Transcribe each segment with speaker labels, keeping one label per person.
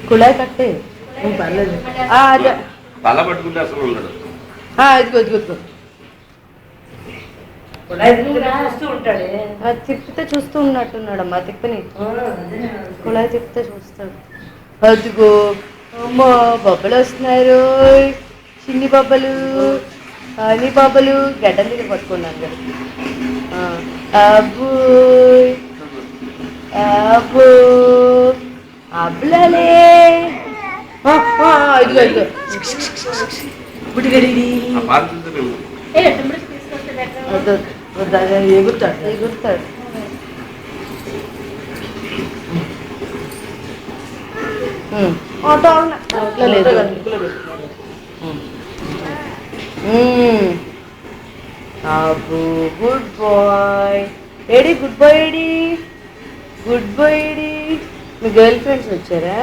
Speaker 1: కుళాయి కట్టే
Speaker 2: తల పట్టుకుంటే అసలు ఉండడు.
Speaker 1: ఇదిగో ఇదిగో తిప్పితే చూస్తూ ఉన్నట్టున్నాడమ్మా. తిప్పని కుళాయి తిప్పితే చూస్తాడు. అదిగో అమ్మా బొబ్బలు వస్తున్నారు. చిన్ని బొబ్బలు అని బొబ్బలు గడ్డల దగ్గర పట్టుకున్నాను కదా. అబ్బు అబ్బు అబ్బులే ఇదిగో ఇదిగో పుట్టిగడి ఎగురుతాడు ఎగురుతాడు. లేదు అబ్బు గుడ్ బాయ్ ఏడి గుడ్ బాయ్ ఏడి గుడ్ బాయ్ ఏడి. మీ గర్ల్ ఫ్రెండ్స్ వచ్చారా?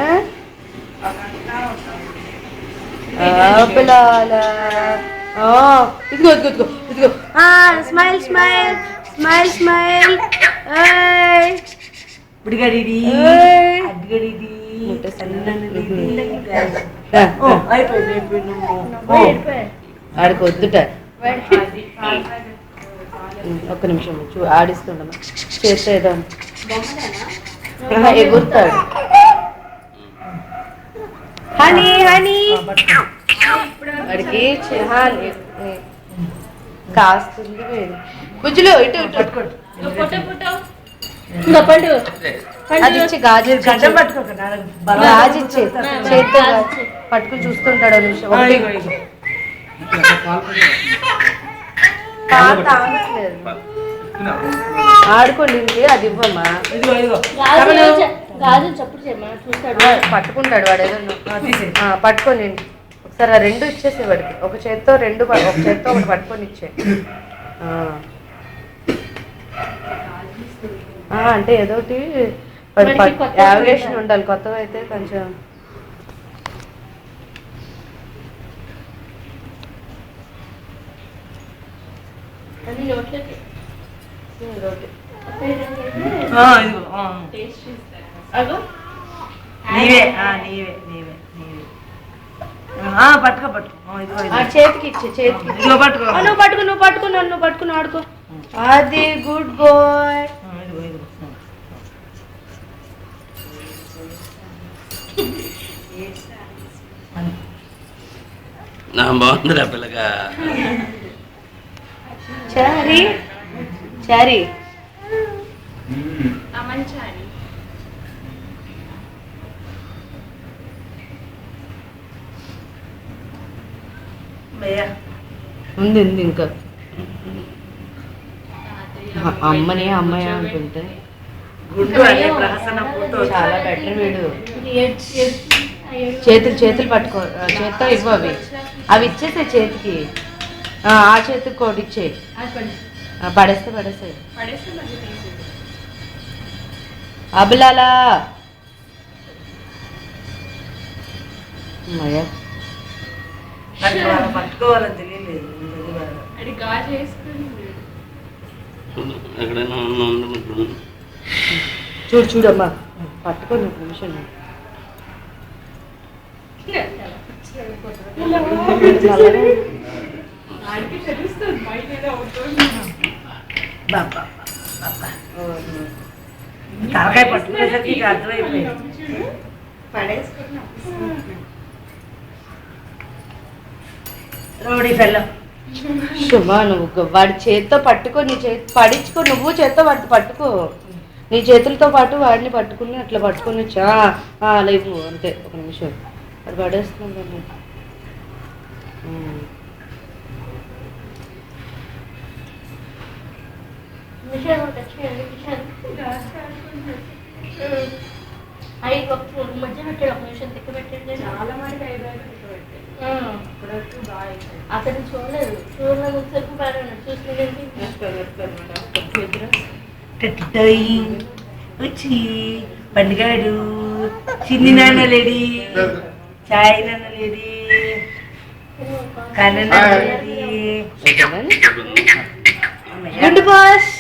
Speaker 1: ఇదిగో ఇదిగో ఇదిగో ఇదిగో స్మైల్ స్మైల్ స్మైల్ స్మైల్. ఆడికి వద్దుట. ఒక్క నిమిషం ఆడిస్తుండమ్మా. చేస్తే ఏదో ఎగురుతాడు. హనీ హనీ వాడికి కాస్తుంది వేరు. గుజ్జులు ఇటు ఇటు అది ఇచ్చి గాజు గాజు ఇచ్చి చేతితో పట్టుకుని చూస్తుంటాడు. నిమిషం ఆడుకోండి. అది ఇవ్వమ్మా. పట్టుకుంటాడు వాడు ఏదో పట్టుకొని. ఒకసారి ఆ రెండు ఇచ్చేసే వాడికి. ఒక చేత్తో రెండు ఒక చేత్తో ఒకటి పట్టుకొని ఇచ్చే. అంటే ఏదోటి యావరేషన్ ఉండాలి. కొత్తగా అయితే కొంచెం
Speaker 3: పట్టుకో పట్టుకో
Speaker 1: చేతికి ఇచ్చే. చేతికి నువ్వు పట్టుకో నువ్వు పట్టుకో నన్ను పట్టుకుని ఆడుకో. అది గుడ్ బాయ్.
Speaker 2: బాగుందిరా పిల్లగా.
Speaker 1: చారి చారి ఉంది ఉంది. ఇంకా అమ్మని అమ్మాయి అనుకుంటే చాలా బెటర్. వీడు చేతులు పట్టుకో. చేత్తో ఇవ్వు. అవి ఇచ్చేసే చేతికి. ఆ చేతికి కోటి ఇచ్చే. పడేస్తే అబులాలా
Speaker 3: పట్టుకోవాలని తెలియలేదు.
Speaker 1: చూడమ్మా పట్టుకోండి ఒక నిమిషం.
Speaker 3: తలకాయ పట్టుకునేసరికి అర్థమైపోయింది. రోడీ ఫెల్లో
Speaker 1: శుభా నువ్వు వాడి చేతితో పట్టుకో. నీ చేతి పడించుకో. నువ్వు చేత్తో వాడితో పట్టుకో. నీ చేతులతో పాటు వాడిని పట్టుకుని అట్లా పట్టుకొని అలా ఇవ్వు అంతే. ఒక నిమిషం అది పడేస్తున్నాను.
Speaker 4: అతను చూడలేదు.
Speaker 3: వచ్చి పండుగాడు చిన్ని నాన్న లేడి, చాయ్ నాన్న లేడి, కన్న నాన్న లేడి.
Speaker 1: గుండు బాస్